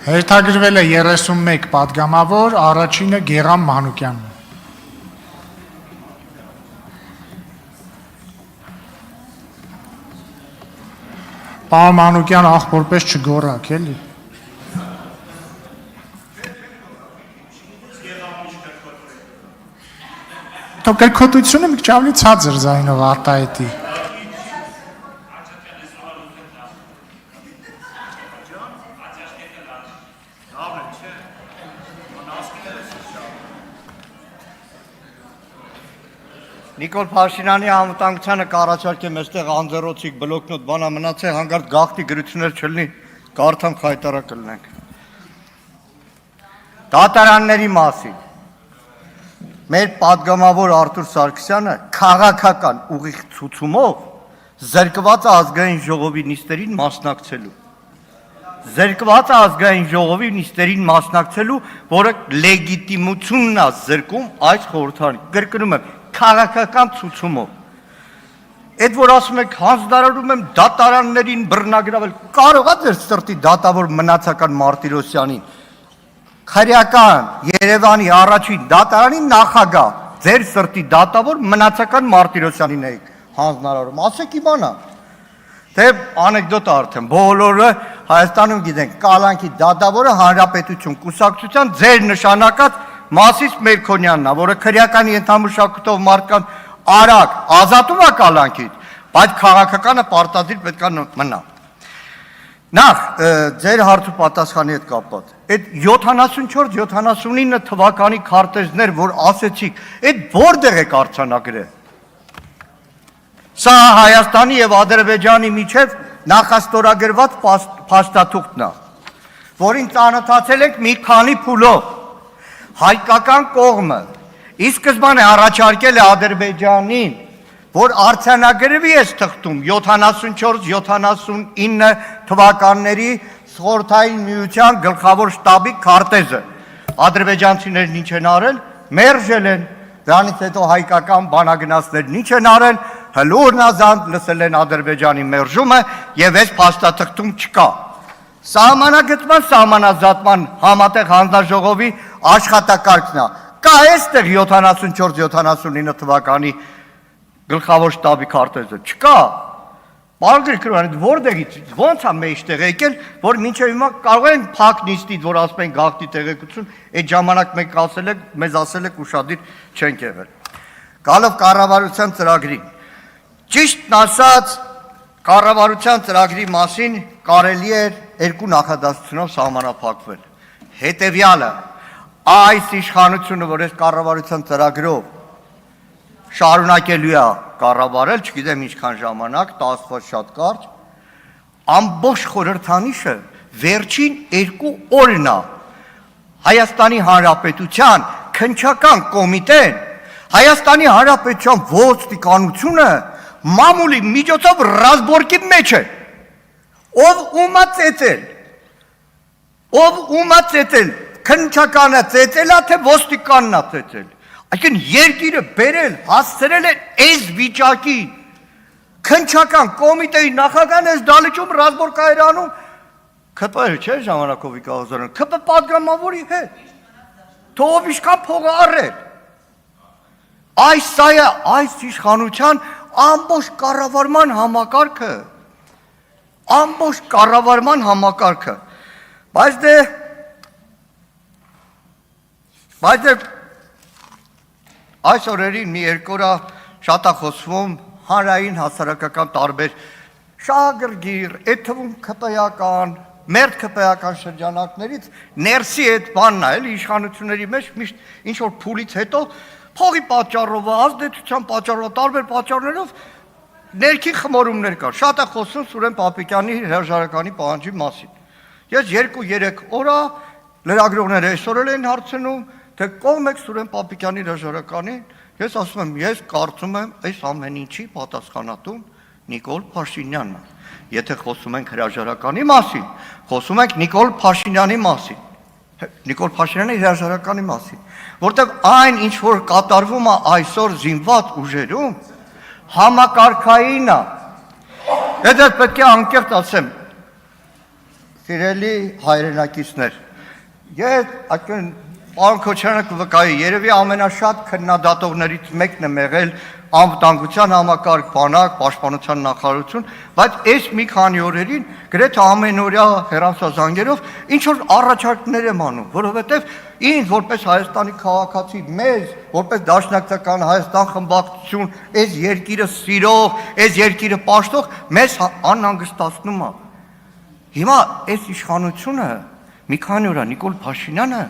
Հերթագրվել է 31 պատգամավոր, առաջինը Գերամ Մանուկյանն։ Պարոն Մանուկյան ախորպես չգոռաք, էլի։ Թող կրկոտությունը մի քիչ ավելի ցածր ձայնով արտահայտի։ Նիկոլ Փաշինյանի անվտանգությանը կառաջարկեմ այստեղ անձեռոցիկ բլոկնոտ բանա մնացե հանգարտ գաղտնի գրություններ չլինի, կարդամ խայտարակ կլինենք։ Դատարանների մասին մեր պատգամավոր Արթուր Սարգսյանը քաղաքական ուղիղ ցուցումով զրկված ազգային ժողովի նիստերին մասնակցելու։ Զրկված ազգային ժողովի նիստերին մասնակցելու, որը լեգիտիմությունն է զրկում այս խորհրդարանի։ Կրկնում եմ, քաղաքական ցուցումով։ Այդ որ ասում եք հանձնարարում եմ դատարաններին բռնագրավել, կարող է ձեր սրտի դատավոր մնացական Մարտիրոսյանին, քրեական Երևանի առաջին դատարանի նախագահ, ձեր սրտի դատավոր մնացական Մարտիրոսյանին եք հանձնարարում, ասեք իմանա։ Թե անեկդոտ արդեն, բոլորը Հայաստանում գիտենք, Կալանքի դատավորը Հանրապետություն կուսակցության ձեր նշանակած Մասիս Մերքոնյանն է, որը քրեական ենթամշակույթով մարդկան արագ ազատում է Կալանքից, բայց քաղաքականը պարտադիր պետք է մնա։ Նախ ձեր հարցու պատասխանի հետ կապված։ Այդ 74-79 թվականի քարտեզներ, որ ասեցիք, այդ որտեղ եք արձանագրել։ Սա Հայաստանի եւ Ադրբեջանի միջև նախաստորագրված փաստաթուղթն է, որին ծանոթացել եք մի քանի փուլով։ Հայկական կողմը ի սկզբանե առաջարկել է Ադրբեջանին, որ արձանագրվի այս թղթում 74-79 թվականների Խորհրդային Միության գլխավոր շտաբի քարտեզը։ Ադրբեջանցիներն ինչ են արել, մերժել են, դրանից հետո հայկական բանագնացներն ինչ են արել, հլուրնազանդ լսել են Ադրբեջանի մերժումը եւ այս փաստաթղթում չկա։ Սահմանագծման սահմանազատման համատեղ հանձնաժողովի աշխատակարգն է։ Կա այստեղ 74-79 թվականի գլխավոր շտաբի քարտեզը, չկա։ Պարոն Գրիգորյան, որտեղից ո՞նց է մեջտեղ եկել, որ մինչև հիմա կարող են փակ նիստից, որ ասում են գաղտնի տեղեկություն, այդ ժամանակ մենք ասել եք, մեզ ասել եք ուշադիր չենք եղել։ Գալով կառավարության ծրագրին։ Ճիշտն ասած, կառավարության ծրագրի մասին կարելի է երկու նախադասությունով սահմանափակվել։ Հետևյալը, այս իշխանությունը, որ այս կառավարության ծրագրով շարունակելու է կառավարել, չգիտեմ ինչքան ժամանակ, տասված շատ կարճ, ամբողջ խորհրդանիշը վերջին 2 օրն է Հայաստանի Հանրապետության քննչական կոմիտեն, Հայաստանի Հանրապետության ոստիկանությունը մամուլի միջոցով ռազմորկի մեջ է։ Ով ումա ծեծել, քննչականը ծեծել է, թե ոստիկանն է ծեծել։ Այսինքն երկիրը բերել, հասցրել են այս վիճակի, քննչական կոմիտեի նախագահն այս դալիճում ռազմորկ կայարանում, ՔՊ-ը չէ ժամանակով Ղազարյան, ՔՊ պատգամավորի հետ, թող ինչքան փող առել։ Սա է այս իշխանության ամբողջ կառավարման համակարգը, բայց այս օրերին մի երկու օր շատ է խոսվում հանրային հասարակական տարբեր շահագրգիռ, այդ թվում ՔՊ-ական, մերթ ՔՊ-ական շրջանակներից ներսի այդ բանն է, էլի իշխանությունների մեջ միշտ ինչ որ փուլից հետո փողի պատճառով, ազդեցության պատճառով, տարբեր պատճառներով ներքին խմորումներ կար։ Շատ է խոսում Սուրեն Պապիկյանի հրաժարականի պահանջի մասին։ Ես 2-3 օր լրագրողները այսօր են հարցնում, թե կողմ եք Սուրեն Պապիկյանի հրաժարականին, ես ասում եմ, ես կարծում եմ այս ամեն ինչի պատասխանատուն Նիկոլ Փաշինյանն է։ Եթե խոսում ենք հրաժարականի մասին, խոսում ենք Նիկոլ Փաշինյանի մասին, Նիկոլ Փաշինյանի հրաժարականի մասին, որտեղ այն ինչ որ կատարվում է այսօր զինված ուժերում, համակարգային է։ Եթե պետք է անկեղծ ասեմ, Սիրելի հայրենակիցներ, ես այդքան պարոն Քոչարյանը կվկայի, երևի ամենաշատ քննադատողներից մեկն եմ եղել անվտանգության համակարգ բանակ, պաշտպանության նախարարություն, բայց այս մի քանի օրերին գրեթե ամենօրյա հեռախոսազանգերով ինչ որ առաջարկներ եմ անում, որովհետև ինձ որպես Հայաստանի քաղաքացի, մեզ որպես Դաշնակցական Հայաստան խմբակցություն, այս երկիրը սիրող, այս երկիրը պաշտող, մեզ անհանգստացնում է։ Հիմա այս իշխանությունը մի քանի օր Նիկոլ Փաշինյանը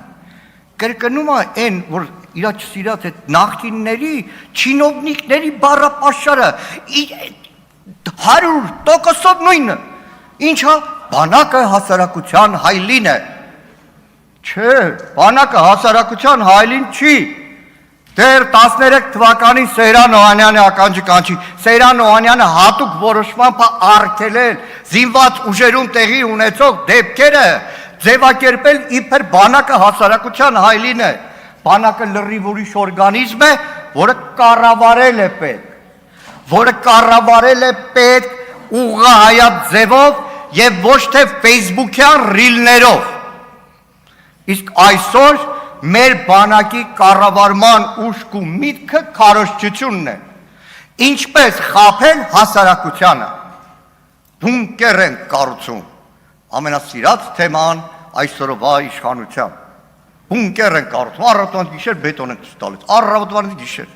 կրկնում է այն, որ իր չսիրած այդ նախկինների, չինովնիկների բառապաշարը 100% նույնը, ինչա բանակը հասարակության հայլին է։ Չէ, բանակը հասարակության հայլին չի։ Դեռ 13 թվականին Սեյրան Օհանյանը ականջը կանչի, Սեյրան Օհանյանը հատուկ որոշմամբ արգելել զինված ուժերում տեղի ունեցող դեպքերը ձևակերպել իբր բանակը հասարակության հայլին է, բանակը լրիվ ուրիշ օրգանիզմ է, որը կառավարել է պետք, ուղղահայաց ձևով եւ ոչ թե Facebook-յան ռիլներով։ Իսկ այսօր մեր բանակի կառավարման ուշք ու միտքը քարոզչությունն է։ Ինչպես խաբել հասարակությանը։ Բունկեր են կառուցում։ Ամենասիրած թեման այսօրվա իշխանության։ Բունկեր են կառուցում, առավոտվան գիշեր բետոն են տալիս, առավոտվան գիշեր։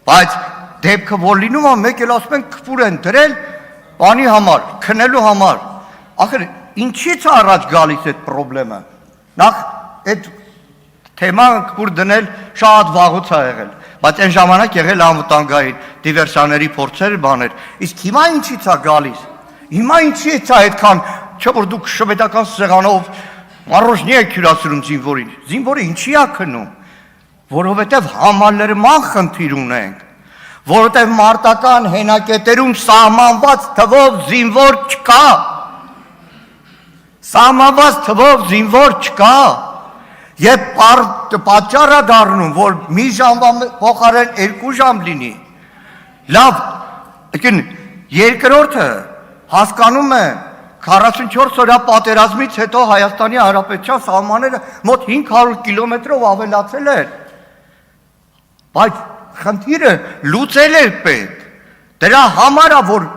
Բայց դեպքը որ լինում է, մեկ էլ ասում են քֆուր են դրել բանի համար, քնելու համար։ Ախր ինչի՞ց առաջ գալիս այդ խնդրեմը։ Նախ այդ թեման քֆուր դնել շատ վաղուց է եղել, բայց այն ժամանակ եղել անվտանգային դիվերսիաների փորձեր, բաներ։ Իսկ հիմա ինչի՞ց է գալիս։ Հիմա ինչի՞ց է այդքան, չէ՞ որ դուք շվեդական սեղանով Մարոժնի եք հյուրասիրում զինվորին։ Զինվորը ինչի է քնում։ Որովհետև համալրման խնդիր ունենք, որովհետև մարտական հենակետերում սահմանված թվով զինվոր չկա։ Սահմանված թվով զինվոր չկա։ Եվ պատճառ է դառնում, որ մի ժամվա փոխարեն 2 ժամ լինի։ Լավ, երկրորդը հասկանում է 44 օրյա պատերազմից հետո Հայաստանի Հանրապետության սահմանները մոտ 500 կիլոմետրով ավելացել են։ Բայց խնդիրը լուծել էր պետք։ Դրա համար է, որ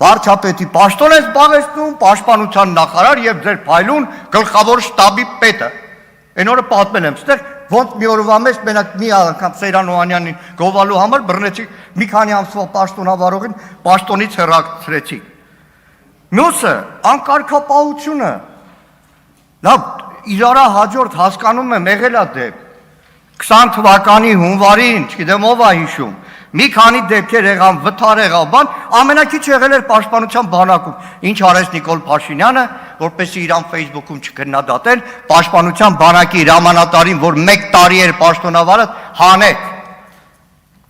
վարչապետի պաշտոն է զբաղեցնում, պաշտպանության նախարար եւ ձեր փայլուն գլխավոր շտաբի պետը։ Այն օրը պատմել եմ, ստեղ ոնց մի օրվա մեջ մենակ մի անգամ Սեյրան Օհանյանին գովալու համար բռնեցի մի քանի ամսվա պաշտոնավարողին պաշտոնից հեռացրեցի։ Մյուսը անկարգապահությունը։ Լավ, իրարա հաջորդ հասկանում եմ եղել է դեպք 20 թվականի հունվարին, չգիտեմ ով է հիշում, մի քանի դեպքեր եղան, վթար եղավ, բան, ամենակիչ եղել էր պաշտպանության բանակում։ Ինչ արեց Նիկոլ Փաշինյանը, որպեսզի իրան Facebook-ում չքննադատեն, պաշտպանության բանակի հրամանատարին, որ 1 տարի էր պաշտոնավարած, հանեց։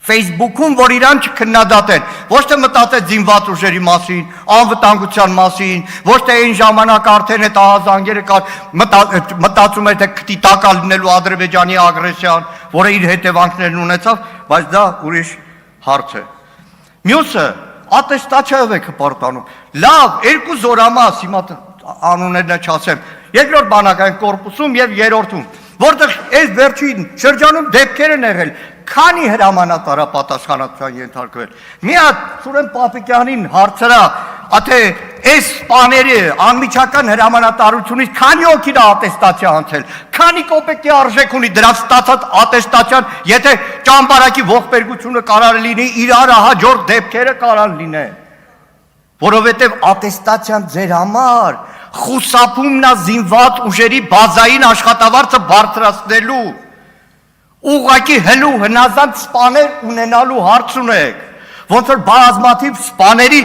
Facebook-ում, որ իրան չքննադատեն, ոչ թե մտածեց զինված ուժերի մասին, անվտանգության մասին, ոչ թե այն ժամանակ արդեն այդ ահազանգերը մտածում էր թե քտի տակա լինելու Ադրբեջանի ագրեսիան, որը իր հետևանքներն ունեցավ, բայց դա ուրիշ հարց է։ Մյուսը ատեստացիայով է հպարտանում։ Լավ, 2 զորամաս, հիմա անուններն չասեմ, երկրորդ բանակային կորպուսում եւ երրորդում, որտեղ այս վերջին շրջանում դեպքեր են եղել, քանի հրամանատարը պատասխանատվության ենթարկվել։ Մի հատ Սուրեն Պապիկյանին հարցրա, թե այս սպաների անմիջական հրամանատարությունից քանի օքին է ատեստացիա անցել, քանի կոպեկի արժեք ունի դրանց ստացած ատեստացիան, եթե ճամբարակի ողբերգությունը կարող լինի, իրար հաջորդ դեպքերը կարող լինեն։ Որովհետև ատեստացիան ձեր համար խուսափումն է զինված ուժերի բազային աշխատավարձը բարձրացնելու, ուղղակի հլու հնազանդ սպաներ ունենալու հարց ունեք, ոնց որ բազմաթիվ սպաների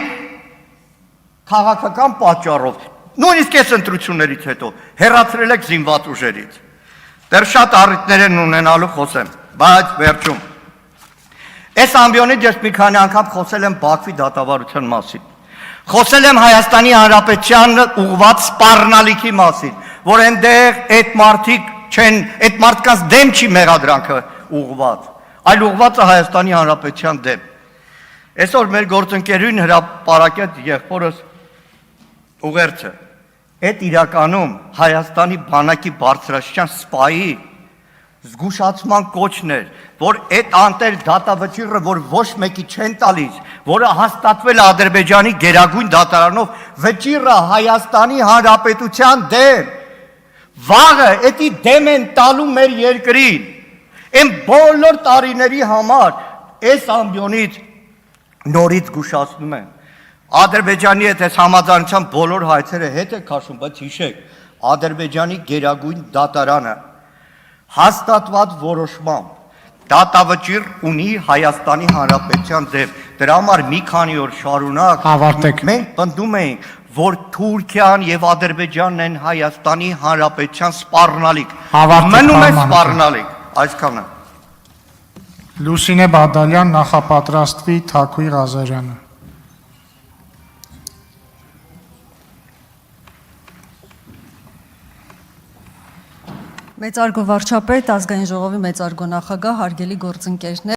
քաղաքական պատճառով, նույնիսկ այս ընտրություններից հետո հեռացրել եք զինված ուժերից։ Դեռ շատ առիթներ են ունենալու խոսեմ, բայց վերջում։ Այս ամբիոնից ես մի քանի անգամ խոսել եմ Բաքվի դատավարության մասին։ Խոսել եմ Հայաստանի Հանրապետության ուղղված սպառնալիքի մասին, որ այնտեղ այդ մարդիկ չեն, այդ մարդկանց դեմ չի մեղադրանքը ուղղված, այլ ուղղված է Հայաստանի Հանրապետության դեմ։ Այսօր մեր գործընկերուհին հրապարակեց եղբորս ուղերձը, Այդ իրականում Հայաստանի բանակի բարձրաստիճան սպայի զգուշացման կոչն էր, որ այդ անտեր դատավճիռը, որ ոչ մեկի չեն տալիս, որը հաստատվել է Ադրբեջանի գերագույն դատարանով, վճիռը Հայաստանի Հանրապետության դեմ, վաղը էդի դեմ են տալու մեր երկրին, այն բոլոր տարիների համար, այս ամբյոնից նորից զգուշացնում եմ, Ադրբեջանի հետ այս համաձայնության բոլոր հայցերը հետ է քաշում, բայց հիշեք, Ադրբեջանի գերագույն դատարանը հաստատված որոշմամբ դատավճիռ ունի Հայաստանի Հանրապետության դեմ։ Դրա համար մի քանի օր շարունակ Ավարտեք։ մենք պնդում ենք, որ Թուրքիան եւ Ադրբեջանն են Հայաստանի Հանրապետության սպառնալիք։ Ավարտեք, Մնում է պարոն սպառնալիք, այսքանը։ Լուսինե Բադալյան նախապատրաստվի Թաքուի Ղազարյանը։ Մեծարգո վարչապետ, ազգային ժողովի մեծարգո նախագահ, հարգելի գործընկերներ,